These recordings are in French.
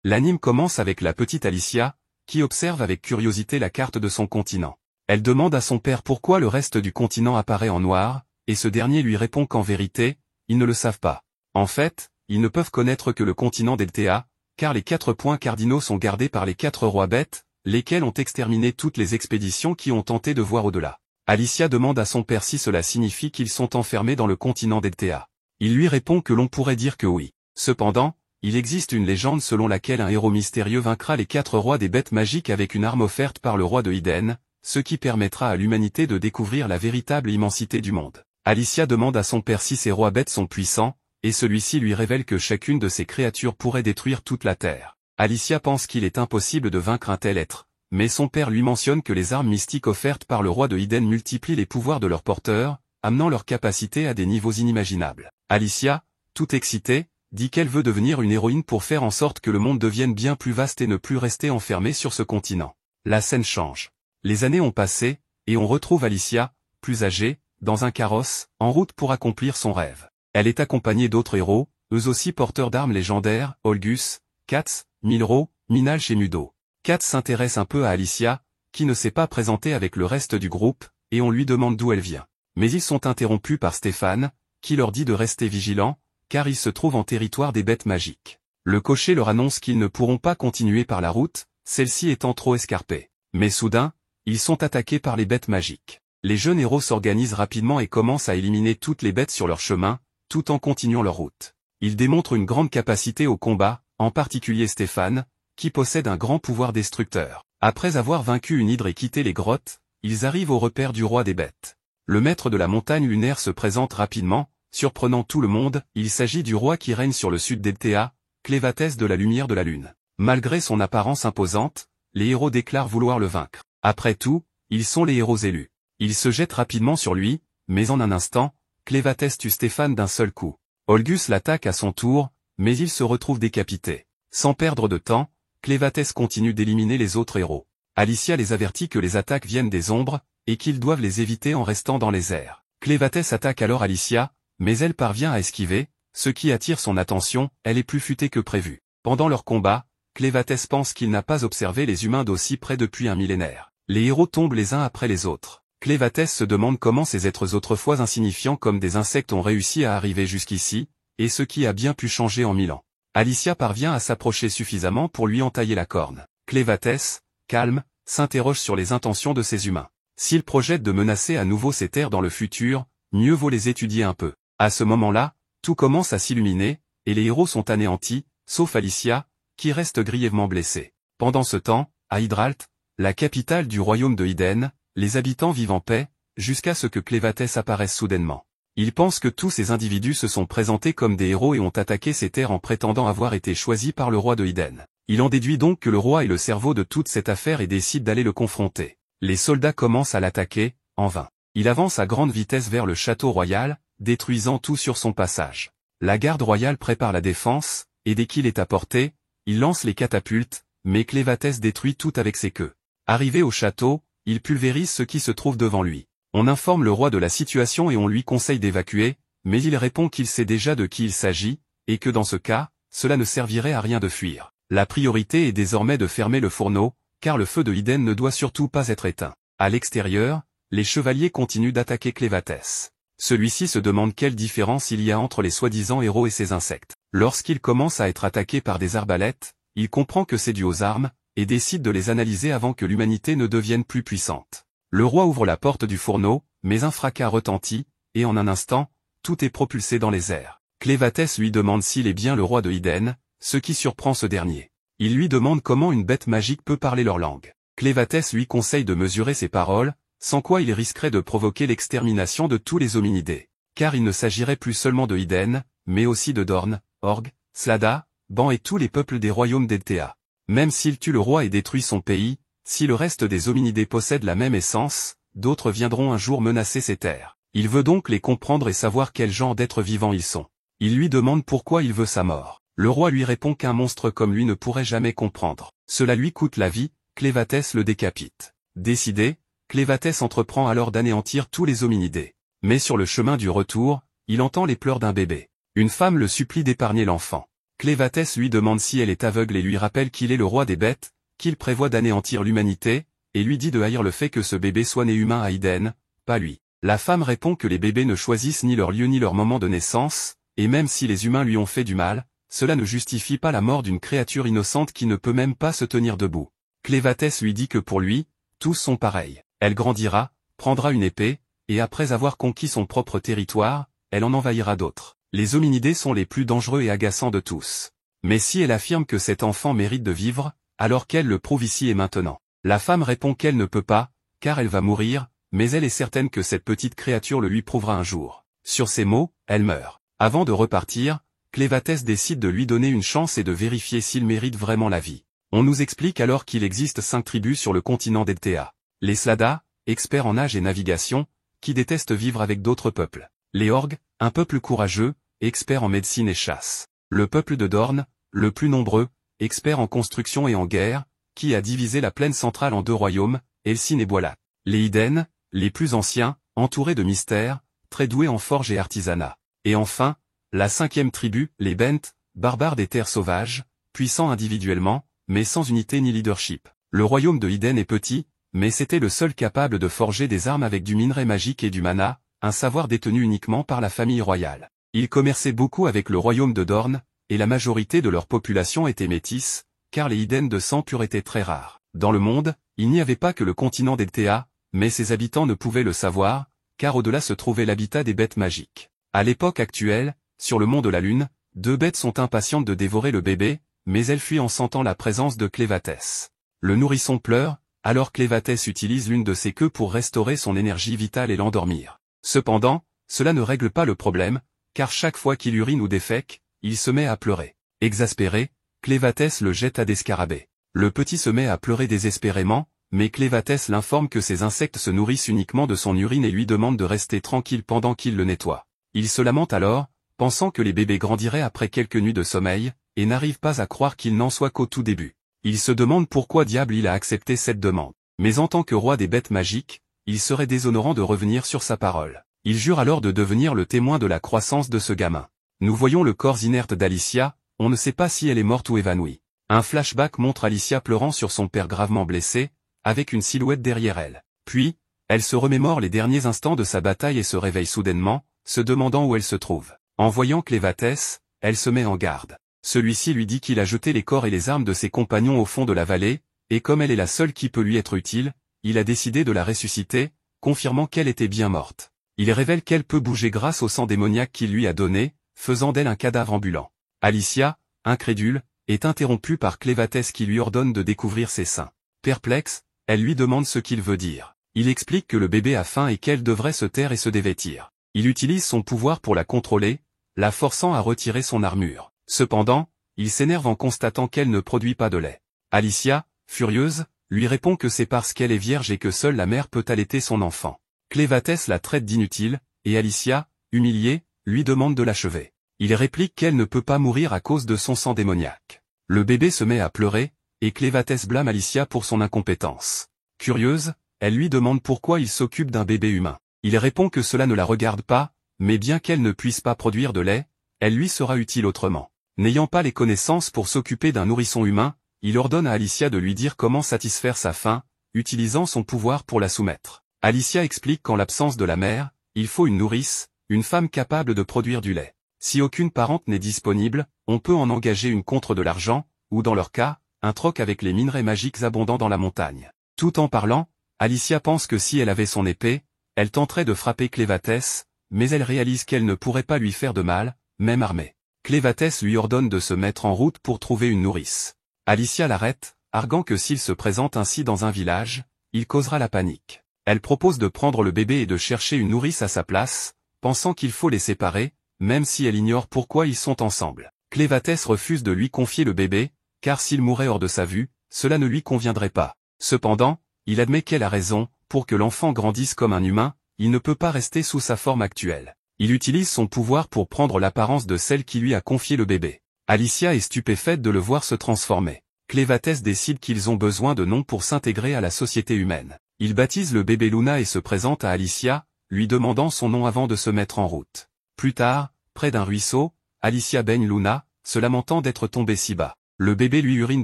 L'anime commence avec la petite Alicia, qui observe avec curiosité la carte de son continent. Elle demande à son père pourquoi le reste du continent apparaît en noir, et ce dernier lui répond qu'en vérité, ils ne le savent pas. En fait, ils ne peuvent connaître que le continent d'Eltea, car les 4 points cardinaux sont gardés par les 4 rois bêtes, lesquels ont exterminé toutes les expéditions qui ont tenté de voir au-delà. Alicia demande à son père si cela signifie qu'ils sont enfermés dans le continent d'Eltea. Il lui répond que l'on pourrait dire que oui. Cependant, il existe une légende selon laquelle un héros mystérieux vaincra les 4 rois des bêtes magiques avec une arme offerte par le roi de Iden, ce qui permettra à l'humanité de découvrir la véritable immensité du monde. Alicia demande à son père si ces rois bêtes sont puissants, et celui-ci lui révèle que chacune de ces créatures pourrait détruire toute la Terre. Alicia pense qu'il est impossible de vaincre un tel être, mais son père lui mentionne que les armes mystiques offertes par le roi de Iden multiplient les pouvoirs de leurs porteurs, amenant leur capacité à des niveaux inimaginables. Alicia, toute excitée, dit qu'elle veut devenir une héroïne pour faire en sorte que le monde devienne bien plus vaste et ne plus rester enfermé sur ce continent. La scène change. Les années ont passé, et on retrouve Alicia, plus âgée, dans un carrosse, en route pour accomplir son rêve. Elle est accompagnée d'autres héros, eux aussi porteurs d'armes légendaires, Olgus, Katz, Milro, Minalch et Mudo. Katz s'intéresse un peu à Alicia, qui ne s'est pas présentée avec le reste du groupe, et on lui demande d'où elle vient. Mais ils sont interrompus par Stéphane, qui leur dit de rester vigilants, car ils se trouvent en territoire des bêtes magiques. Le cocher leur annonce qu'ils ne pourront pas continuer par la route, celle-ci étant trop escarpée. Mais soudain, ils sont attaqués par les bêtes magiques. Les jeunes héros s'organisent rapidement et commencent à éliminer toutes les bêtes sur leur chemin, tout en continuant leur route. Ils démontrent une grande capacité au combat, en particulier Stéphane, qui possède un grand pouvoir destructeur. Après avoir vaincu une hydre et quitté les grottes, ils arrivent au repère du roi des bêtes. Le maître de la montagne lunaire se présente rapidement, surprenant tout le monde. Il s'agit du roi qui règne sur le sud d'Eltea, Clévatès de la lumière de la lune. Malgré son apparence imposante, les héros déclarent vouloir le vaincre. Après tout, ils sont les héros élus. Ils se jettent rapidement sur lui, mais en un instant, Clévatès tue Stéphane d'un seul coup. Olgus l'attaque à son tour, mais il se retrouve décapité. Sans perdre de temps, Clévatès continue d'éliminer les autres héros. Alicia les avertit que les attaques viennent des ombres, et qu'ils doivent les éviter en restant dans les airs. Clévatès attaque alors Alicia, mais elle parvient à esquiver, ce qui attire son attention, elle est plus futée que prévu. Pendant leur combat, Clévatès pense qu'il n'a pas observé les humains d'aussi près depuis un millénaire. Les héros tombent les uns après les autres. Clévatès se demande comment ces êtres autrefois insignifiants comme des insectes ont réussi à arriver jusqu'ici, et ce qui a bien pu changer en 1000 ans. Alicia parvient à s'approcher suffisamment pour lui entailler la corne. Clévatès, calme, s'interroge sur les intentions de ces humains. S'ils projettent de menacer à nouveau ces terres dans le futur, mieux vaut les étudier un peu. À ce moment-là, tout commence à s'illuminer, et les héros sont anéantis, sauf Alicia, qui reste grièvement blessée. Pendant ce temps, à Hydralt, la capitale du royaume de Iden, les habitants vivent en paix, jusqu'à ce que Clévatès apparaisse soudainement. Ils pensent que tous ces individus se sont présentés comme des héros et ont attaqué ces terres en prétendant avoir été choisis par le roi de Iden. Il en déduit donc que le roi est le cerveau de toute cette affaire et décide d'aller le confronter. Les soldats commencent à l'attaquer, en vain. Il avance à grande vitesse vers le château royal, détruisant tout sur son passage. La garde royale prépare la défense, et dès qu'il est à portée, il lance les catapultes, mais Clévatès détruit tout avec ses queues. Arrivé au château, il pulvérise ce qui se trouve devant lui. On informe le roi de la situation et on lui conseille d'évacuer, mais il répond qu'il sait déjà de qui il s'agit, et que dans ce cas, cela ne servirait à rien de fuir. La priorité est désormais de fermer le fourneau, car le feu de Iden ne doit surtout pas être éteint. À l'extérieur, les chevaliers continuent d'attaquer Clévatès. Celui-ci se demande quelle différence il y a entre les soi-disant héros et ces insectes. Lorsqu'il commence à être attaqué par des arbalètes, il comprend que c'est dû aux armes, et décide de les analyser avant que l'humanité ne devienne plus puissante. Le roi ouvre la porte du fourneau, mais un fracas retentit, et en un instant, tout est propulsé dans les airs. Clévatès lui demande s'il est bien le roi de Iden, ce qui surprend ce dernier. Il lui demande comment une bête magique peut parler leur langue. Clévatès lui conseille de mesurer ses paroles, sans quoi il risquerait de provoquer l'extermination de tous les hominidés. Car il ne s'agirait plus seulement de Iden, mais aussi de Dorn, Org, Slada, Ban et tous les peuples des royaumes d'Eltea. Même s'il tue le roi et détruit son pays, si le reste des hominidés possède la même essence, d'autres viendront un jour menacer ces terres. Il veut donc les comprendre et savoir quel genre d'êtres vivants ils sont. Il lui demande pourquoi il veut sa mort. Le roi lui répond qu'un monstre comme lui ne pourrait jamais comprendre. Cela lui coûte la vie, Clévatès le décapite. Décidé, Clévatès entreprend alors d'anéantir tous les hominidés. Mais sur le chemin du retour, il entend les pleurs d'un bébé. Une femme le supplie d'épargner l'enfant. Clévatès lui demande si elle est aveugle et lui rappelle qu'il est le roi des bêtes, qu'il prévoit d'anéantir l'humanité, et lui dit de haïr le fait que ce bébé soit né humain à Eden, pas lui. La femme répond que les bébés ne choisissent ni leur lieu ni leur moment de naissance, et même si les humains lui ont fait du mal, cela ne justifie pas la mort d'une créature innocente qui ne peut même pas se tenir debout. Clévatès lui dit que pour lui, tous sont pareils. Elle grandira, prendra une épée, et après avoir conquis son propre territoire, elle en envahira d'autres. Les hominidés sont les plus dangereux et agaçants de tous. Mais si elle affirme que cet enfant mérite de vivre, alors qu'elle le prouve ici et maintenant. La femme répond qu'elle ne peut pas, car elle va mourir, mais elle est certaine que cette petite créature le lui prouvera un jour. Sur ces mots, elle meurt. Avant de repartir, Clévatès décide de lui donner une chance et de vérifier s'il mérite vraiment la vie. On nous explique alors qu'il existe 5 tribus sur le continent d'Eltea. Les Sladas, experts en nage et navigation, qui détestent vivre avec d'autres peuples. Les Orgs, un peuple courageux, experts en médecine et chasse. Le peuple de Dorne, le plus nombreux, expert en construction et en guerre, qui a divisé la plaine centrale en 2 royaumes, Elsine et Boilat. Les Iden, les plus anciens, entourés de mystères, très doués en forge et artisanat. Et enfin, la 5e tribu, les Bent, barbares des terres sauvages, puissants individuellement, mais sans unité ni leadership. Le royaume de Iden est petit, mais c'était le seul capable de forger des armes avec du minerai magique et du mana, un savoir détenu uniquement par la famille royale. Ils commerçaient beaucoup avec le royaume de Dorne, et la majorité de leur population était métisse, car les Iden de sang pur étaient très rares. Dans le monde, il n'y avait pas que le continent d'Eltea, mais ses habitants ne pouvaient le savoir, car au-delà se trouvait l'habitat des bêtes magiques. À l'époque actuelle, sur le mont de la Lune, 2 bêtes sont impatientes de dévorer le bébé, mais elles fuient en sentant la présence de Clévatès. Le nourrisson pleure, alors Clévatès utilise l'une de ses queues pour restaurer son énergie vitale et l'endormir. Cependant, cela ne règle pas le problème, car chaque fois qu'il urine ou défèque, il se met à pleurer. Exaspéré, Clévatès le jette à des scarabées. Le petit se met à pleurer désespérément, mais Clévatès l'informe que ces insectes se nourrissent uniquement de son urine et lui demande de rester tranquille pendant qu'il le nettoie. Il se lamente alors, pensant que les bébés grandiraient après quelques nuits de sommeil, et n'arrive pas à croire qu'il n'en soit qu'au tout début. Il se demande pourquoi diable il a accepté cette demande. Mais en tant que roi des bêtes magiques, il serait déshonorant de revenir sur sa parole. Il jure alors de devenir le témoin de la croissance de ce gamin. Nous voyons le corps inerte d'Alicia, on ne sait pas si elle est morte ou évanouie. Un flashback montre Alicia pleurant sur son père gravement blessé, avec une silhouette derrière elle. Puis, elle se remémore les derniers instants de sa bataille et se réveille soudainement, se demandant où elle se trouve. En voyant Clévatès, elle se met en garde. Celui-ci lui dit qu'il a jeté les corps et les armes de ses compagnons au fond de la vallée, et comme elle est la seule qui peut lui être utile, il a décidé de la ressusciter, confirmant qu'elle était bien morte. Il révèle qu'elle peut bouger grâce au sang démoniaque qu'il lui a donné, faisant d'elle un cadavre ambulant. Alicia, incrédule, est interrompue par Clévatès qui lui ordonne de découvrir ses seins. Perplexe, elle lui demande ce qu'il veut dire. Il explique que le bébé a faim et qu'elle devrait se taire et se dévêtir. Il utilise son pouvoir pour la contrôler, la forçant à retirer son armure. Cependant, il s'énerve en constatant qu'elle ne produit pas de lait. Alicia, furieuse, lui répond que c'est parce qu'elle est vierge et que seule la mère peut allaiter son enfant. Clévatès la traite d'inutile, et Alicia, humiliée, lui demande de l'achever. Il réplique qu'elle ne peut pas mourir à cause de son sang démoniaque. Le bébé se met à pleurer, et Clévatès blâme Alicia pour son incompétence. Curieuse, elle lui demande pourquoi il s'occupe d'un bébé humain. Il répond que cela ne la regarde pas, mais bien qu'elle ne puisse pas produire de lait, elle lui sera utile autrement. N'ayant pas les connaissances pour s'occuper d'un nourrisson humain, il ordonne à Alicia de lui dire comment satisfaire sa faim, utilisant son pouvoir pour la soumettre. Alicia explique qu'en l'absence de la mère, il faut une nourrice, une femme capable de produire du lait. Si aucune parente n'est disponible, on peut en engager une contre de l'argent, ou dans leur cas, un troc avec les minerais magiques abondants dans la montagne. Tout en parlant, Alicia pense que si elle avait son épée, elle tenterait de frapper Clévatès, mais elle réalise qu'elle ne pourrait pas lui faire de mal, même armée. Clévatès lui ordonne de se mettre en route pour trouver une nourrice. Alicia l'arrête, arguant que s'il se présente ainsi dans un village, il causera la panique. Elle propose de prendre le bébé et de chercher une nourrice à sa place, pensant qu'il faut les séparer, même si elle ignore pourquoi ils sont ensemble. Clévatès refuse de lui confier le bébé, car s'il mourait hors de sa vue, cela ne lui conviendrait pas. Cependant, il admet qu'elle a raison, pour que l'enfant grandisse comme un humain, il ne peut pas rester sous sa forme actuelle. Il utilise son pouvoir pour prendre l'apparence de celle qui lui a confié le bébé. Alicia est stupéfaite de le voir se transformer. Clévatès décide qu'ils ont besoin de noms pour s'intégrer à la société humaine. Il baptise le bébé Luna et se présente à Alicia, lui demandant son nom avant de se mettre en route. Plus tard, près d'un ruisseau, Alicia baigne Luna, se lamentant d'être tombé si bas. Le bébé lui urine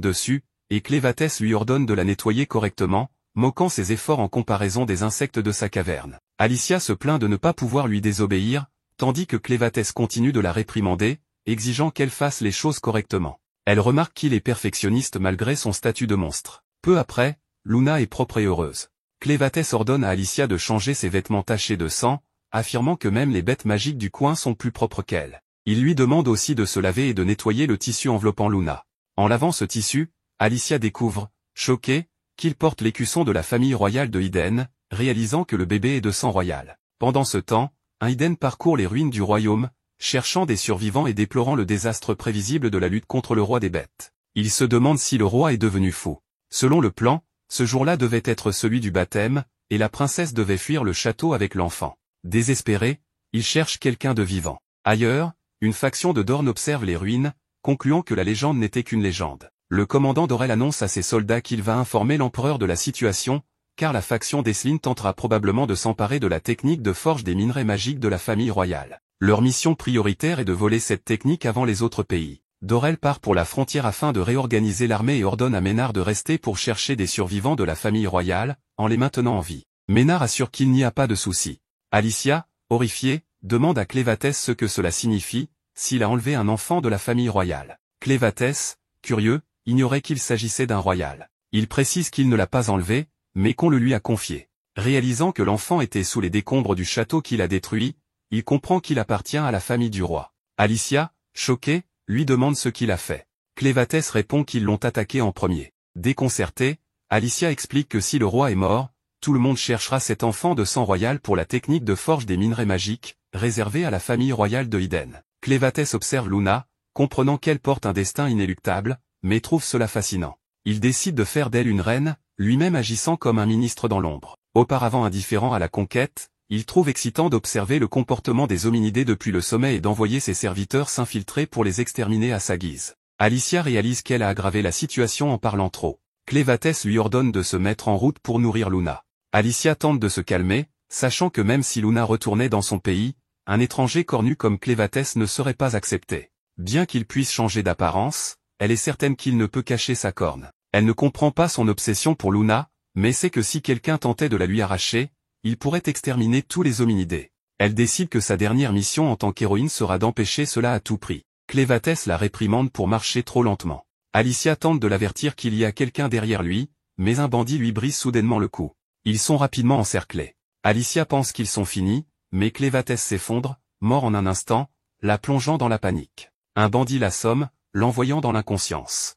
dessus, et Clévatès lui ordonne de la nettoyer correctement, moquant ses efforts en comparaison des insectes de sa caverne. Alicia se plaint de ne pas pouvoir lui désobéir, tandis que Clévatès continue de la réprimander, exigeant qu'elle fasse les choses correctement. Elle remarque qu'il est perfectionniste malgré son statut de monstre. Peu après, Luna est propre et heureuse. Clévatès ordonne à Alicia de changer ses vêtements tachés de sang, affirmant que même les bêtes magiques du coin sont plus propres qu'elle. Il lui demande aussi de se laver et de nettoyer le tissu enveloppant Luna. En lavant ce tissu, Alicia découvre, choquée, qu'il porte l'écusson de la famille royale de Eden, réalisant que le bébé est de sang royal. Pendant ce temps, un Eden parcourt les ruines du royaume, cherchant des survivants et déplorant le désastre prévisible de la lutte contre le roi des bêtes. Il se demande si le roi est devenu fou. Selon le plan, ce jour-là devait être celui du baptême, et la princesse devait fuir le château avec l'enfant. Désespéré, il cherche quelqu'un de vivant. Ailleurs, une faction de Dorne observe les ruines, concluant que la légende n'était qu'une légende. Le commandant Dorel annonce à ses soldats qu'il va informer l'empereur de la situation, car la faction d'Aisling tentera probablement de s'emparer de la technique de forge des minerais magiques de la famille royale. Leur mission prioritaire est de voler cette technique avant les autres pays. Dorel part pour la frontière afin de réorganiser l'armée et ordonne à Ménard de rester pour chercher des survivants de la famille royale, en les maintenant en vie. Ménard assure qu'il n'y a pas de souci. Alicia, horrifiée, demande à Clévatès ce que cela signifie, s'il a enlevé un enfant de la famille royale. Clévatès, curieux, ignorait qu'il s'agissait d'un royal. Il précise qu'il ne l'a pas enlevé, mais qu'on le lui a confié. Réalisant que l'enfant était sous les décombres du château qu'il a détruit, il comprend qu'il appartient à la famille du roi. Alicia, choquée, lui demande ce qu'il a fait. Clévatès répond qu'ils l'ont attaqué en premier. Déconcertée, Alicia explique que si le roi est mort, tout le monde cherchera cet enfant de sang royal pour la technique de forge des minerais magiques, réservée à la famille royale de Eden. Clévatès observe Luna, comprenant qu'elle porte un destin inéluctable, mais trouve cela fascinant. Il décide de faire d'elle une reine, lui-même agissant comme un ministre dans l'ombre. Auparavant indifférent à la conquête, il trouve excitant d'observer le comportement des hominidés depuis le sommet et d'envoyer ses serviteurs s'infiltrer pour les exterminer à sa guise. Alicia réalise qu'elle a aggravé la situation en parlant trop. Clévatès lui ordonne de se mettre en route pour nourrir Luna. Alicia tente de se calmer, sachant que même si Luna retournait dans son pays, un étranger cornu comme Clévatès ne serait pas accepté. Bien qu'il puisse changer d'apparence, elle est certaine qu'il ne peut cacher sa corne. Elle ne comprend pas son obsession pour Luna, mais sait que si quelqu'un tentait de la lui arracher, il pourrait exterminer tous les hominidés. Elle décide que sa dernière mission en tant qu'héroïne sera d'empêcher cela à tout prix. Clévatès la réprimande pour marcher trop lentement. Alicia tente de l'avertir qu'il y a quelqu'un derrière lui, mais un bandit lui brise soudainement le cou. Ils sont rapidement encerclés. Alicia pense qu'ils sont finis, mais Clévatès s'effondre, mort en un instant, la plongeant dans la panique. Un bandit l'assomme, l'envoyant dans l'inconscience.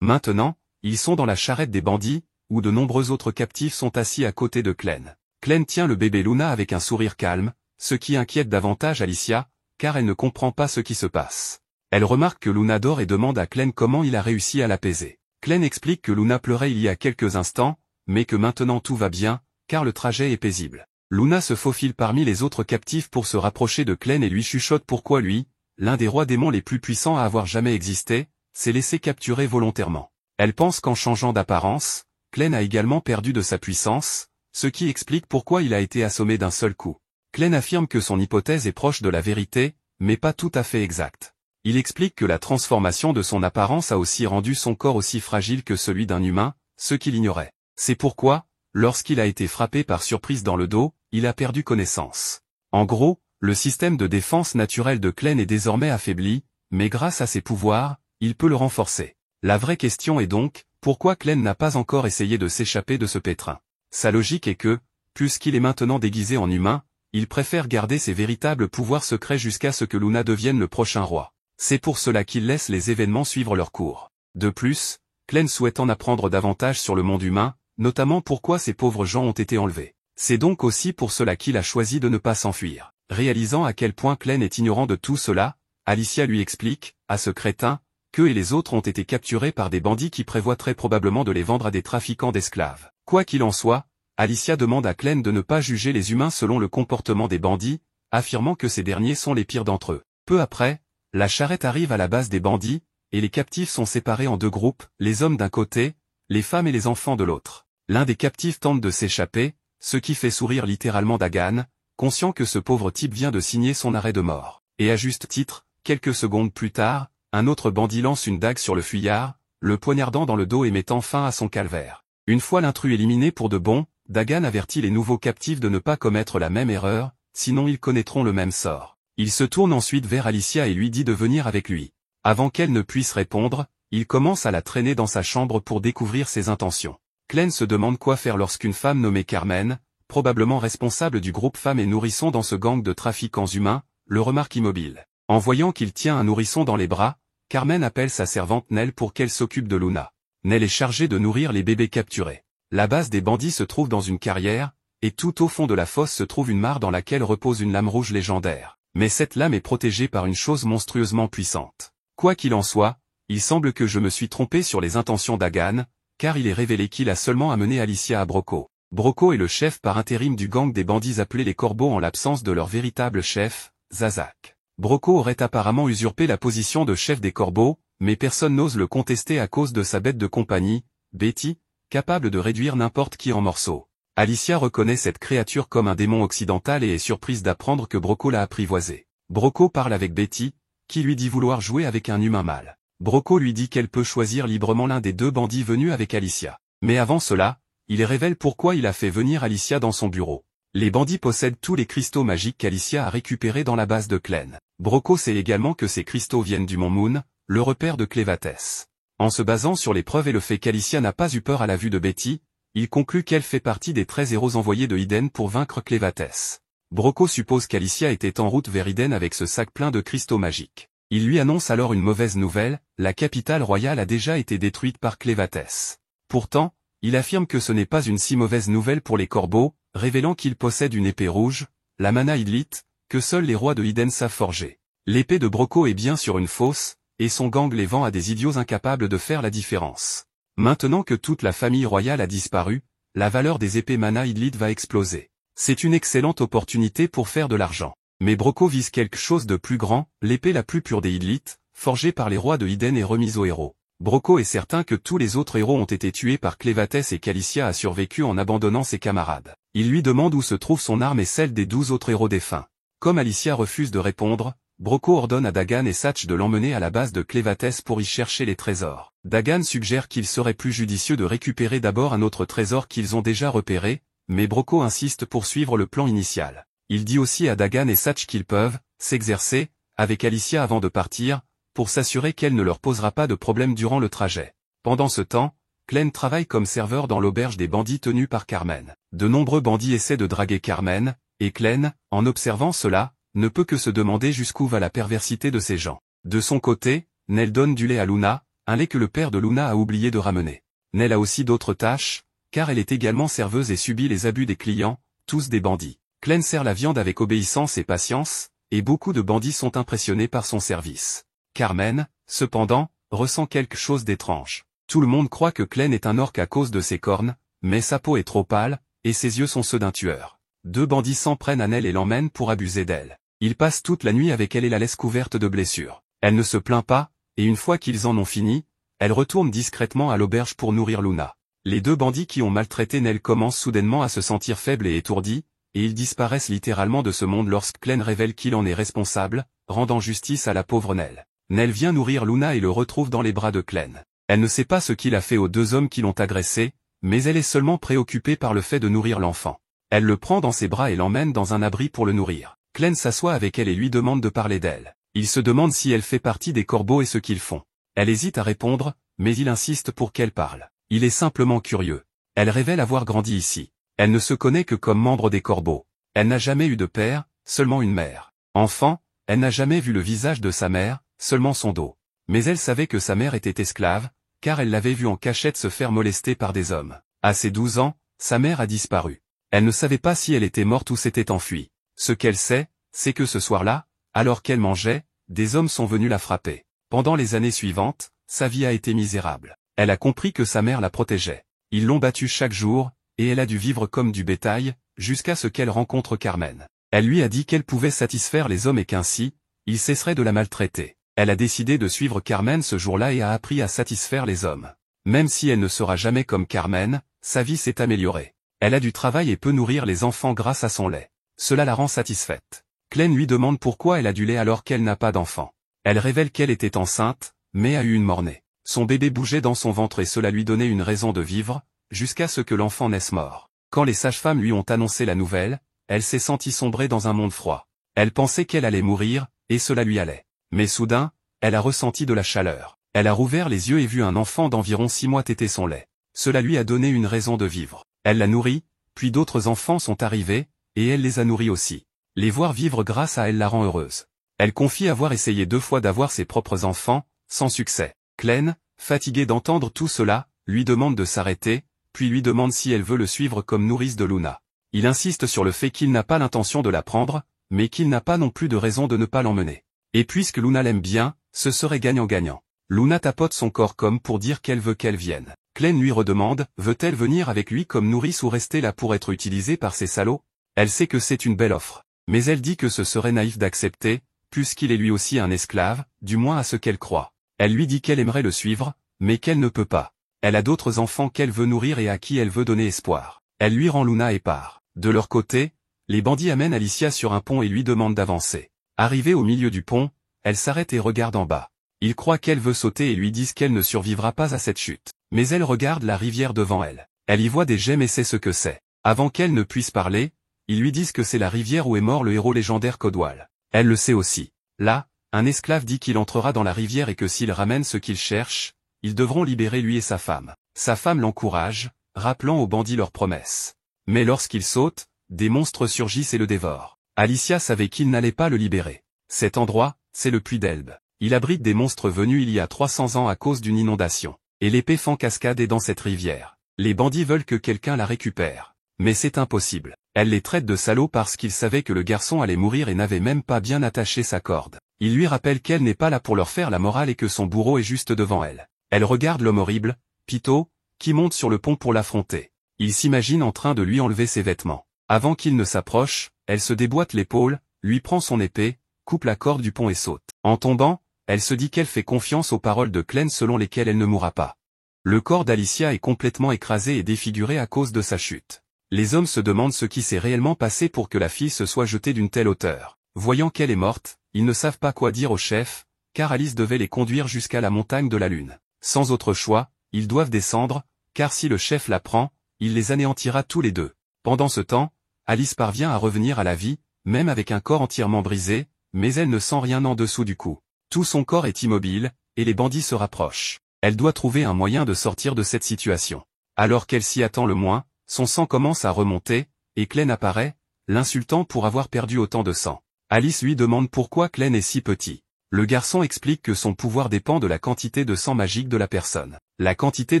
Maintenant, ils sont dans la charrette des bandits, où de nombreux autres captifs sont assis à côté de Clène. Clène tient le bébé Luna avec un sourire calme, ce qui inquiète davantage Alicia, car elle ne comprend pas ce qui se passe. Elle remarque que Luna dort et demande à Clène comment il a réussi à l'apaiser. Clène explique que Luna pleurait il y a quelques instants, mais que maintenant tout va bien, car le trajet est paisible. Luna se faufile parmi les autres captifs pour se rapprocher de Clène et lui chuchote pourquoi lui, l'un des rois démons les plus puissants à avoir jamais existé, s'est laissé capturer volontairement. Elle pense qu'en changeant d'apparence, Clène a également perdu de sa puissance, ce qui explique pourquoi il a été assommé d'un seul coup. Clène affirme que son hypothèse est proche de la vérité, mais pas tout à fait exacte. Il explique que la transformation de son apparence a aussi rendu son corps aussi fragile que celui d'un humain, ce qu'il ignorait. C'est pourquoi, lorsqu'il a été frappé par surprise dans le dos, il a perdu connaissance. En gros, le système de défense naturel de Clène est désormais affaibli, mais grâce à ses pouvoirs, il peut le renforcer. La vraie question est donc, pourquoi Clène n'a pas encore essayé de s'échapper de ce pétrin? Sa logique est que, puisqu'il est maintenant déguisé en humain, il préfère garder ses véritables pouvoirs secrets jusqu'à ce que Luna devienne le prochain roi. C'est pour cela qu'il laisse les événements suivre leur cours. De plus, Clène souhaite en apprendre davantage sur le monde humain, notamment pourquoi ces pauvres gens ont été enlevés. C'est donc aussi pour cela qu'il a choisi de ne pas s'enfuir. Réalisant à quel point Clène est ignorant de tout cela, Alicia lui explique, à ce crétin, qu'eux et les autres ont été capturés par des bandits qui prévoient très probablement de les vendre à des trafiquants d'esclaves. Quoi qu'il en soit, Alicia demande à Clène de ne pas juger les humains selon le comportement des bandits, affirmant que ces derniers sont les pires d'entre eux. Peu après, la charrette arrive à la base des bandits, et les captifs sont séparés en deux groupes, les hommes d'un côté, les femmes et les enfants de l'autre. L'un des captifs tente de s'échapper, ce qui fait sourire littéralement Dagan, conscient que ce pauvre type vient de signer son arrêt de mort. Et à juste titre, quelques secondes plus tard, un autre bandit lance une dague sur le fuyard, le poignardant dans le dos et mettant fin à son calvaire. Une fois l'intrus éliminé pour de bon, Dagan avertit les nouveaux captifs de ne pas commettre la même erreur, sinon ils connaîtront le même sort. Il se tourne ensuite vers Alicia et lui dit de venir avec lui. Avant qu'elle ne puisse répondre, il commence à la traîner dans sa chambre pour découvrir ses intentions. Clem se demande quoi faire lorsqu'une femme nommée Carmen, probablement responsable du groupe Femmes et Nourrissons dans ce gang de trafiquants humains, le remarque immobile. En voyant qu'il tient un nourrisson dans les bras, Carmen appelle sa servante Nell pour qu'elle s'occupe de Luna. Nell est chargée de nourrir les bébés capturés. La base des bandits se trouve dans une carrière, et tout au fond de la fosse se trouve une mare dans laquelle repose une lame rouge légendaire. Mais cette lame est protégée par une chose monstrueusement puissante. Quoi qu'il en soit, il semble que je me suis trompé sur les intentions d'Dagan, car il est révélé qu'il a seulement amené Alicia à Broco. Broco est le chef par intérim du gang des bandits appelés les Corbeaux en l'absence de leur véritable chef, Zazak. Broco aurait apparemment usurpé la position de chef des Corbeaux, mais personne n'ose le contester à cause de sa bête de compagnie, Betty, capable de réduire n'importe qui en morceaux. Alicia reconnaît cette créature comme un démon occidental et est surprise d'apprendre que Broco l'a apprivoisé. Broco parle avec Betty, qui lui dit vouloir jouer avec un humain mâle. Broco lui dit qu'elle peut choisir librement l'un des deux bandits venus avec Alicia. Mais avant cela, il révèle pourquoi il a fait venir Alicia dans son bureau. Les bandits possèdent tous les cristaux magiques qu'Alicia a récupérés dans la base de Clen. Broco sait également que ces cristaux viennent du mont Moon, le repère de Clévatès. En se basant sur les preuves et le fait qu'Alicia n'a pas eu peur à la vue de Betty, il conclut qu'elle fait partie des 13 héros envoyés de Eden pour vaincre Clévatès. Broco suppose qu'Alicia était en route vers Eden avec ce sac plein de cristaux magiques. Il lui annonce alors une mauvaise nouvelle, la capitale royale a déjà été détruite par Clévatès. Pourtant, il affirme que ce n'est pas une si mauvaise nouvelle pour les Corbeaux, révélant qu'il possède une épée rouge, la Mana Idlite, que seuls les rois de Eden savent forger. L'épée de Broco est bien sur une fosse, et son gang les vend à des idiots incapables de faire la différence. Maintenant que toute la famille royale a disparu, la valeur des épées Mana Idlite va exploser. C'est une excellente opportunité pour faire de l'argent. Mais Broco vise quelque chose de plus grand, l'épée la plus pure des Idlites, forgée par les rois de Eden et remise aux héros. Broco est certain que tous les autres héros ont été tués par Clévatès et qu'Alicia a survécu en abandonnant ses camarades. Il lui demande où se trouve son arme et celle des 12 autres héros défunts. Comme Alicia refuse de répondre, Broco ordonne à Dagan et Satch de l'emmener à la base de Clévatès pour y chercher les trésors. Dagan suggère qu'il serait plus judicieux de récupérer d'abord un autre trésor qu'ils ont déjà repéré, mais Broco insiste pour suivre le plan initial. Il dit aussi à Dagan et Satch qu'ils peuvent s'exercer avec Alicia avant de partir, pour s'assurer qu'elle ne leur posera pas de problème durant le trajet. Pendant ce temps, Clen travaille comme serveur dans l'auberge des bandits tenus par Carmen. De nombreux bandits essaient de draguer Carmen, et Clen, en observant cela, ne peut que se demander jusqu'où va la perversité de ces gens. De son côté, Nell donne du lait à Luna, un lait que le père de Luna a oublié de ramener. Nell a aussi d'autres tâches, car elle est également serveuse et subit les abus des clients, tous des bandits. Clen sert la viande avec obéissance et patience, et beaucoup de bandits sont impressionnés par son service. Carmen, cependant, ressent quelque chose d'étrange. Tout le monde croit que Clen est un orc à cause de ses cornes, mais sa peau est trop pâle, et ses yeux sont ceux d'un tueur. Deux bandits s'en prennent à Nell et l'emmènent pour abuser d'elle. Ils passent toute la nuit avec elle et la laissent couverte de blessures. Elle ne se plaint pas, et une fois qu'ils en ont fini, elle retourne discrètement à l'auberge pour nourrir Luna. Les deux bandits qui ont maltraité Nell commencent soudainement à se sentir faibles et étourdis, et ils disparaissent littéralement de ce monde lorsque Clen révèle qu'il en est responsable, rendant justice à la pauvre Nell. Nell vient nourrir Luna et le retrouve dans les bras de Clen. Elle ne sait pas ce qu'il a fait aux deux hommes qui l'ont agressé, mais elle est seulement préoccupée par le fait de nourrir l'enfant. Elle le prend dans ses bras et l'emmène dans un abri pour le nourrir. Clen s'assoit avec elle et lui demande de parler d'elle. Il se demande si elle fait partie des Corbeaux et ce qu'ils font. Elle hésite à répondre, mais il insiste pour qu'elle parle. Il est simplement curieux. Elle révèle avoir grandi ici. Elle ne se connaît que comme membre des Corbeaux. Elle n'a jamais eu de père, seulement une mère. Enfant, elle n'a jamais vu le visage de sa mère, seulement son dos. Mais elle savait que sa mère était esclave, car elle l'avait vue en cachette se faire molester par des hommes. À ses 12 ans, sa mère a disparu. Elle ne savait pas si elle était morte ou s'était enfuie. Ce qu'elle sait, c'est que ce soir-là, alors qu'elle mangeait, des hommes sont venus la frapper. Pendant les années suivantes, sa vie a été misérable. Elle a compris que sa mère la protégeait. Ils l'ont battue chaque jour, et elle a dû vivre comme du bétail, jusqu'à ce qu'elle rencontre Carmen. Elle lui a dit qu'elle pouvait satisfaire les hommes et qu'ainsi, il cesserait de la maltraiter. Elle a décidé de suivre Carmen ce jour-là et a appris à satisfaire les hommes. Même si elle ne sera jamais comme Carmen, sa vie s'est améliorée. Elle a du travail et peut nourrir les enfants grâce à son lait. Cela la rend satisfaite. Clen lui demande pourquoi elle a du lait alors qu'elle n'a pas d'enfant. Elle révèle qu'elle était enceinte, mais a eu une mort-née. Son bébé bougeait dans son ventre et cela lui donnait une raison de vivre, jusqu'à ce que l'enfant naisse mort. Quand les sages-femmes lui ont annoncé la nouvelle, elle s'est sentie sombrer dans un monde froid. Elle pensait qu'elle allait mourir, et cela lui allait. Mais soudain, elle a ressenti de la chaleur. Elle a rouvert les yeux et vu un enfant d'environ 6 mois téter son lait. Cela lui a donné une raison de vivre. Elle l'a nourri, puis d'autres enfants sont arrivés, et elle les a nourris aussi. Les voir vivre grâce à elle la rend heureuse. Elle confie avoir essayé 2 fois d'avoir ses propres enfants, sans succès. Clem, fatiguée d'entendre tout cela, lui demande de s'arrêter, puis lui demande si elle veut le suivre comme nourrice de Luna. Il insiste sur le fait qu'il n'a pas l'intention de la prendre, mais qu'il n'a pas non plus de raison de ne pas l'emmener. Et puisque Luna l'aime bien, ce serait gagnant-gagnant. Luna tapote son corps comme pour dire qu'elle veut qu'elle vienne. Clem lui redemande, veut-elle venir avec lui comme nourrice ou rester là pour être utilisée par ces salauds? Elle sait que c'est une belle offre. Mais elle dit que ce serait naïf d'accepter, puisqu'il est lui aussi un esclave, du moins à ce qu'elle croit. Elle lui dit qu'elle aimerait le suivre, mais qu'elle ne peut pas. Elle a d'autres enfants qu'elle veut nourrir et à qui elle veut donner espoir. Elle lui rend Luna et part. De leur côté, les bandits amènent Alicia sur un pont et lui demandent d'avancer. Arrivée au milieu du pont, elle s'arrête et regarde en bas. Ils croient qu'elle veut sauter et lui disent qu'elle ne survivra pas à cette chute. Mais elle regarde la rivière devant elle. Elle y voit des gemmes et sait ce que c'est. Avant qu'elle ne puisse parler, ils lui disent que c'est la rivière où est mort le héros légendaire Codwall. Elle le sait aussi. Là, un esclave dit qu'il entrera dans la rivière et que s'il ramène ce qu'il cherche, ils devront libérer lui et sa femme. Sa femme l'encourage, rappelant aux bandits leur promesse. Mais lorsqu'il saute, des monstres surgissent et le dévorent. Alicia savait qu'il n'allait pas le libérer. Cet endroit, c'est le puits d'Elbe. Il abrite des monstres venus il y a 300 ans à cause d'une inondation. Et l'épée Fan Cascade est dans cette rivière. Les bandits veulent que quelqu'un la récupère. Mais c'est impossible. Elle les traite de salauds parce qu'ils savaient que le garçon allait mourir et n'avait même pas bien attaché sa corde. Il lui rappelle qu'elle n'est pas là pour leur faire la morale et que son bourreau est juste devant elle. Elle regarde l'homme horrible, Pito, qui monte sur le pont pour l'affronter. Il s'imagine en train de lui enlever ses vêtements. Avant qu'il ne s'approche, elle se déboîte l'épaule, lui prend son épée, coupe la corde du pont et saute. En tombant, elle se dit qu'elle fait confiance aux paroles de Clem selon lesquelles elle ne mourra pas. Le corps d'Alicia est complètement écrasé et défiguré à cause de sa chute. Les hommes se demandent ce qui s'est réellement passé pour que la fille se soit jetée d'une telle hauteur. Voyant qu'elle est morte, ils ne savent pas quoi dire au chef, car Alice devait les conduire jusqu'à la montagne de la Lune. Sans autre choix, ils doivent descendre, car si le chef la prend, il les anéantira tous les deux. Pendant ce temps, Alice parvient à revenir à la vie, même avec un corps entièrement brisé, mais elle ne sent rien en dessous du cou. Tout son corps est immobile, et les bandits se rapprochent. Elle doit trouver un moyen de sortir de cette situation. Alors qu'elle s'y attend le moins, son sang commence à remonter, et Clem apparaît, l'insultant pour avoir perdu autant de sang. Alice lui demande pourquoi Clem est si petit. Le garçon explique que son pouvoir dépend de la quantité de sang magique de la personne. La quantité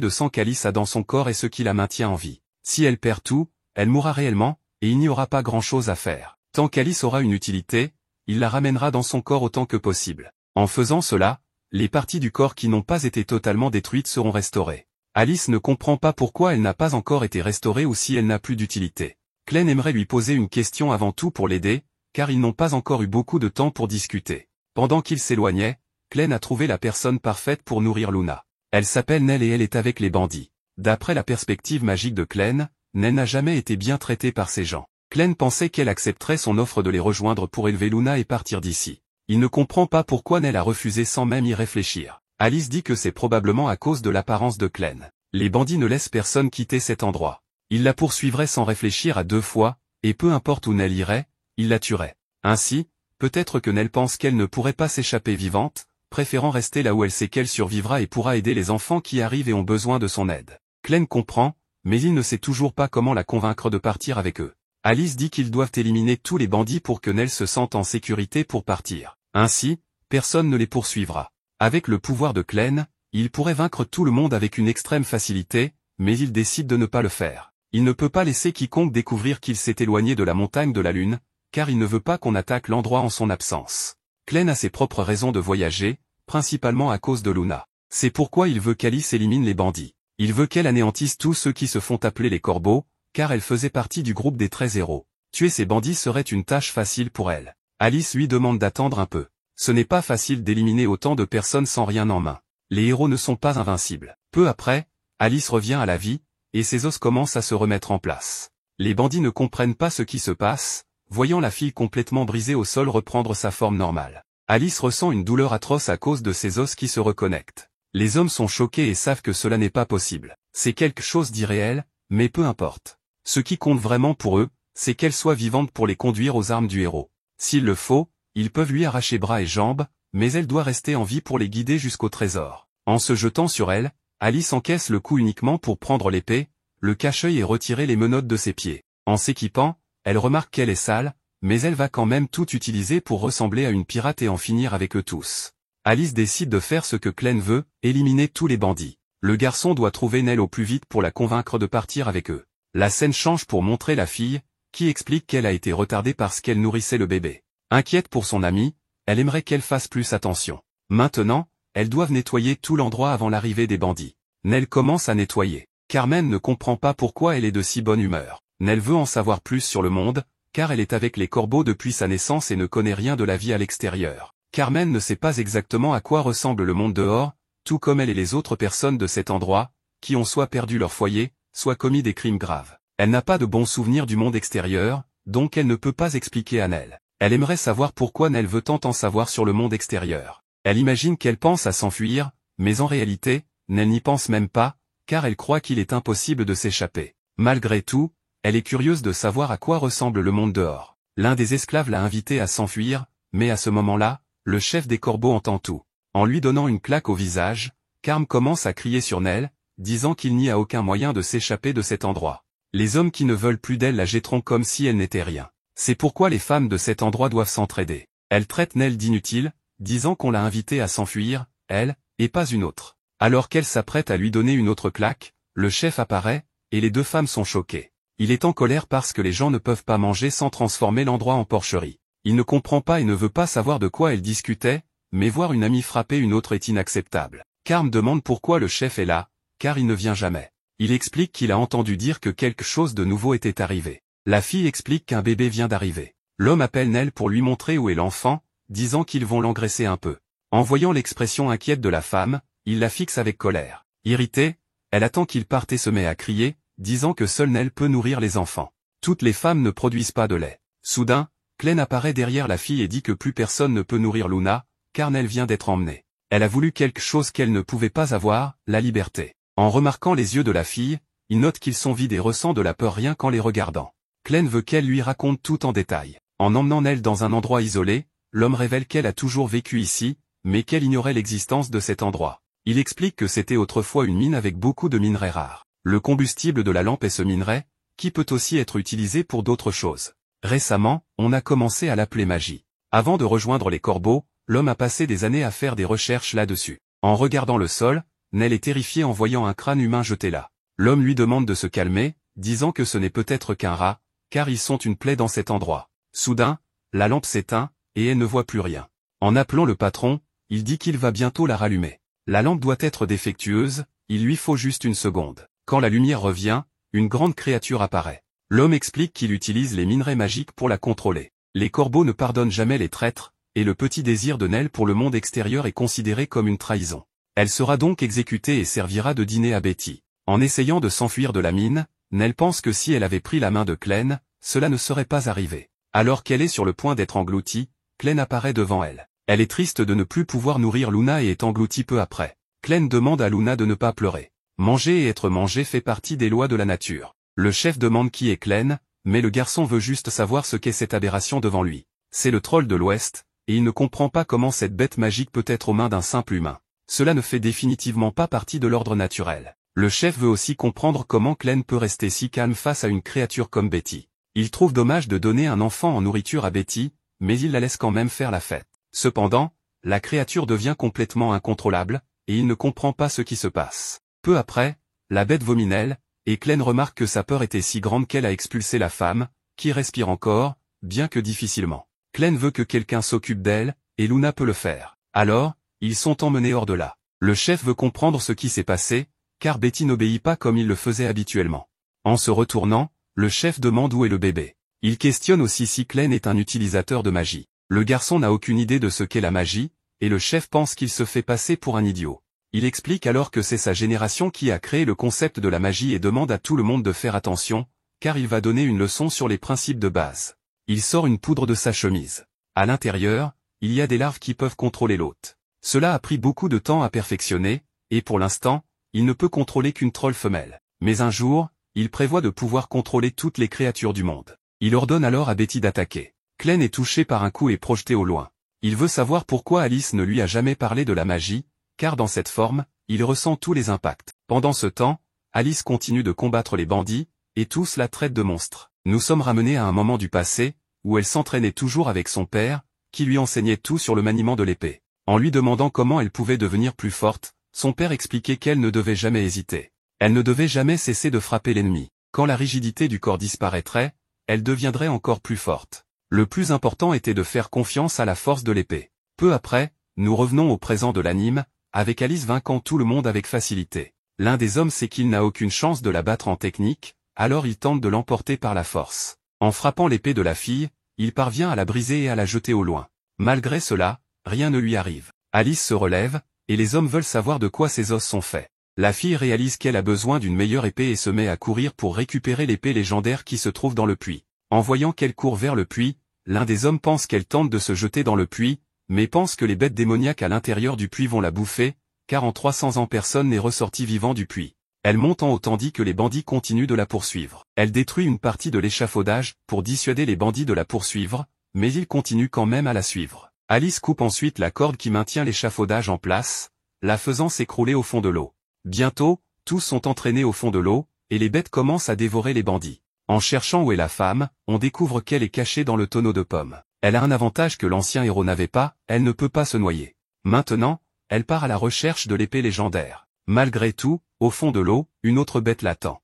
de sang qu'Alice a dans son corps est ce qui la maintient en vie. Si elle perd tout, elle mourra réellement, et il n'y aura pas grand-chose à faire. Tant qu'Alice aura une utilité, il la ramènera dans son corps autant que possible. En faisant cela, les parties du corps qui n'ont pas été totalement détruites seront restaurées. Alice ne comprend pas pourquoi elle n'a pas encore été restaurée ou si elle n'a plus d'utilité. Clem aimerait lui poser une question avant tout pour l'aider, car ils n'ont pas encore eu beaucoup de temps pour discuter. Pendant qu'il s'éloignait, Clem a trouvé la personne parfaite pour nourrir Luna. Elle s'appelle Nell et elle est avec les bandits. D'après la perspective magique de Clem, Nell n'a jamais été bien traitée par ces gens. Clem pensait qu'elle accepterait son offre de les rejoindre pour élever Luna et partir d'ici. Il ne comprend pas pourquoi Nell a refusé sans même y réfléchir. Alice dit que c'est probablement à cause de l'apparence de Clem. Les bandits ne laissent personne quitter cet endroit. Ils la poursuivraient sans réfléchir à 2 fois, et peu importe où Nell irait, ils la tueraient. Ainsi, peut-être que Nell pense qu'elle ne pourrait pas s'échapper vivante, préférant rester là où elle sait qu'elle survivra et pourra aider les enfants qui arrivent et ont besoin de son aide. Clem comprend, mais il ne sait toujours pas comment la convaincre de partir avec eux. Alice dit qu'ils doivent éliminer tous les bandits pour que Nell se sente en sécurité pour partir. Ainsi, personne ne les poursuivra. Avec le pouvoir de Clem, il pourrait vaincre tout le monde avec une extrême facilité, mais il décide de ne pas le faire. Il ne peut pas laisser quiconque découvrir qu'il s'est éloigné de la montagne de la Lune, car il ne veut pas qu'on attaque l'endroit en son absence. Clem a ses propres raisons de voyager, principalement à cause de Luna. C'est pourquoi il veut qu'Alice élimine les bandits. Il veut qu'elle anéantisse tous ceux qui se font appeler les corbeaux, car elle faisait partie du groupe des 13 héros. Tuer ces bandits serait une tâche facile pour elle. Alice lui demande d'attendre un peu. Ce n'est pas facile d'éliminer autant de personnes sans rien en main. Les héros ne sont pas invincibles. Peu après, Alice revient à la vie, et ses os commencent à se remettre en place. Les bandits ne comprennent pas ce qui se passe, voyant la fille complètement brisée au sol reprendre sa forme normale. Alice ressent une douleur atroce à cause de ses os qui se reconnectent. Les hommes sont choqués et savent que cela n'est pas possible. C'est quelque chose d'irréel, mais peu importe. Ce qui compte vraiment pour eux, c'est qu'elle soit vivante pour les conduire aux armes du héros. S'il le faut, ils peuvent lui arracher bras et jambes, mais elle doit rester en vie pour les guider jusqu'au trésor. En se jetant sur elle, Alice encaisse le coup uniquement pour prendre l'épée, le cache-œil et retirer les menottes de ses pieds. En s'équipant, elle remarque qu'elle est sale, mais elle va quand même tout utiliser pour ressembler à une pirate et en finir avec eux tous. Alice décide de faire ce que Clem veut, éliminer tous les bandits. Le garçon doit trouver Nell au plus vite pour la convaincre de partir avec eux. La scène change pour montrer la fille, qui explique qu'elle a été retardée parce qu'elle nourrissait le bébé. Inquiète pour son amie, elle aimerait qu'elle fasse plus attention. Maintenant, elles doivent nettoyer tout l'endroit avant l'arrivée des bandits. Nell commence à nettoyer. Carmen ne comprend pas pourquoi elle est de si bonne humeur. Nell veut en savoir plus sur le monde, car elle est avec les corbeaux depuis sa naissance et ne connaît rien de la vie à l'extérieur. Carmen ne sait pas exactement à quoi ressemble le monde dehors, tout comme elle et les autres personnes de cet endroit, qui ont soit perdu leur foyer, soit commis des crimes graves. Elle n'a pas de bons souvenirs du monde extérieur, donc elle ne peut pas expliquer à Nell. Elle aimerait savoir pourquoi Nell veut tant en savoir sur le monde extérieur. Elle imagine qu'elle pense à s'enfuir, mais en réalité, Nell n'y pense même pas, car elle croit qu'il est impossible de s'échapper. Malgré tout, elle est curieuse de savoir à quoi ressemble le monde dehors. L'un des esclaves l'a invitée à s'enfuir, mais à ce moment-là, le chef des corbeaux entend tout. En lui donnant une claque au visage, Carm commence à crier sur Nell, disant qu'il n'y a aucun moyen de s'échapper de cet endroit. Les hommes qui ne veulent plus d'elle la jetteront comme si elle n'était rien. C'est pourquoi les femmes de cet endroit doivent s'entraider. Elle traite Nell d'inutile, disant qu'on l'a invitée à s'enfuir, elle, et pas une autre. Alors qu'elle s'apprête à lui donner une autre claque, le chef apparaît, et les deux femmes sont choquées. Il est en colère parce que les gens ne peuvent pas manger sans transformer l'endroit en porcherie. Il ne comprend pas et ne veut pas savoir de quoi elle discutait, mais voir une amie frapper une autre est inacceptable. Carm demande pourquoi le chef est là, car il ne vient jamais. Il explique qu'il a entendu dire que quelque chose de nouveau était arrivé. La fille explique qu'un bébé vient d'arriver. L'homme appelle Nell pour lui montrer où est l'enfant, disant qu'ils vont l'engraisser un peu. En voyant l'expression inquiète de la femme, il la fixe avec colère. Irritée, elle attend qu'il parte et se met à crier, disant que seule Nell peut nourrir les enfants. Toutes les femmes ne produisent pas de lait. Soudain, Clem apparaît derrière la fille et dit que plus personne ne peut nourrir Luna, car Nell vient d'être emmenée. Elle a voulu quelque chose qu'elle ne pouvait pas avoir, la liberté. En remarquant les yeux de la fille, il note qu'ils sont vides et ressent de la peur rien qu'en les regardant. Clem veut qu'elle lui raconte tout en détail. En emmenant Nell dans un endroit isolé, l'homme révèle qu'elle a toujours vécu ici, mais qu'elle ignorait l'existence de cet endroit. Il explique que c'était autrefois une mine avec beaucoup de minerais rares. Le combustible de la lampe est ce minerai, qui peut aussi être utilisé pour d'autres choses. Récemment, on a commencé à l'appeler magie. Avant de rejoindre les corbeaux, l'homme a passé des années à faire des recherches là-dessus. En regardant le sol, Nell est terrifiée en voyant un crâne humain jeté là. L'homme lui demande de se calmer, disant que ce n'est peut-être qu'un rat, car ils sont une plaie dans cet endroit. Soudain, la lampe s'éteint, et elle ne voit plus rien. En appelant le patron, il dit qu'il va bientôt la rallumer. La lampe doit être défectueuse, il lui faut juste une seconde. Quand la lumière revient, une grande créature apparaît. L'homme explique qu'il utilise les minerais magiques pour la contrôler. Les corbeaux ne pardonnent jamais les traîtres, et le petit désir de Nell pour le monde extérieur est considéré comme une trahison. Elle sera donc exécutée et servira de dîner à Betty. En essayant de s'enfuir de la mine, Nell pense que si elle avait pris la main de Clem, cela ne serait pas arrivé. Alors qu'elle est sur le point d'être engloutie, Clem apparaît devant elle. Elle est triste de ne plus pouvoir nourrir Luna et est engloutie peu après. Clem demande à Luna de ne pas pleurer. Manger et être mangé fait partie des lois de la nature. Le chef demande qui est Clem, mais le garçon veut juste savoir ce qu'est cette aberration devant lui. C'est le troll de l'Ouest, et il ne comprend pas comment cette bête magique peut être aux mains d'un simple humain. Cela ne fait définitivement pas partie de l'ordre naturel. Le chef veut aussi comprendre comment Clem peut rester si calme face à une créature comme Betty. Il trouve dommage de donner un enfant en nourriture à Betty, mais il la laisse quand même faire la fête. Cependant, la créature devient complètement incontrôlable, et il ne comprend pas ce qui se passe. Peu après, la bête vomit Nell, et Clem remarque que sa peur était si grande qu'elle a expulsé la femme, qui respire encore, bien que difficilement. Clem veut que quelqu'un s'occupe d'elle, et Luna peut le faire. Alors, ils sont emmenés hors de là. Le chef veut comprendre ce qui s'est passé, car Betty n'obéit pas comme il le faisait habituellement. En se retournant, le chef demande où est le bébé. Il questionne aussi si Clem est un utilisateur de magie. Le garçon n'a aucune idée de ce qu'est la magie, et le chef pense qu'il se fait passer pour un idiot. Il explique alors que c'est sa génération qui a créé le concept de la magie et demande à tout le monde de faire attention, car il va donner une leçon sur les principes de base. Il sort une poudre de sa chemise. À l'intérieur, il y a des larves qui peuvent contrôler l'hôte. Cela a pris beaucoup de temps à perfectionner, et pour l'instant, il ne peut contrôler qu'une troll femelle. Mais un jour, il prévoit de pouvoir contrôler toutes les créatures du monde. Il ordonne alors à Betty d'attaquer. Clem est touché par un coup et projeté au loin. Il veut savoir pourquoi Alice ne lui a jamais parlé de la magie, car dans cette forme, il ressent tous les impacts. Pendant ce temps, Alice continue de combattre les bandits, et tous la traitent de monstre. Nous sommes ramenés à un moment du passé, où elle s'entraînait toujours avec son père, qui lui enseignait tout sur le maniement de l'épée. En lui demandant comment elle pouvait devenir plus forte, son père expliquait qu'elle ne devait jamais hésiter. Elle ne devait jamais cesser de frapper l'ennemi. Quand la rigidité du corps disparaîtrait, elle deviendrait encore plus forte. Le plus important était de faire confiance à la force de l'épée. Peu après, nous revenons au présent de l'anime, avec Alice vainquant tout le monde avec facilité. L'un des hommes sait qu'il n'a aucune chance de la battre en technique, alors il tente de l'emporter par la force. En frappant l'épée de la fille, il parvient à la briser et à la jeter au loin. Malgré cela, rien ne lui arrive. Alice se relève, et les hommes veulent savoir de quoi ses os sont faits. La fille réalise qu'elle a besoin d'une meilleure épée et se met à courir pour récupérer l'épée légendaire qui se trouve dans le puits. En voyant qu'elle court vers le puits, l'un des hommes pense qu'elle tente de se jeter dans le puits, mais pense que les bêtes démoniaques à l'intérieur du puits vont la bouffer, car en 300 ans personne n'est ressorti vivant du puits. Elle monte en haut tandis que les bandits continuent de la poursuivre. Elle détruit une partie de l'échafaudage pour dissuader les bandits de la poursuivre, mais ils continuent quand même à la suivre. Alice coupe ensuite la corde qui maintient l'échafaudage en place, la faisant s'écrouler au fond de l'eau. Bientôt, tous sont entraînés au fond de l'eau, et les bêtes commencent à dévorer les bandits. En cherchant où est la femme, on découvre qu'elle est cachée dans le tonneau de pommes. Elle a un avantage que l'ancien héros n'avait pas, elle ne peut pas se noyer. Maintenant, elle part à la recherche de l'épée légendaire. Malgré tout, au fond de l'eau, une autre bête l'attend.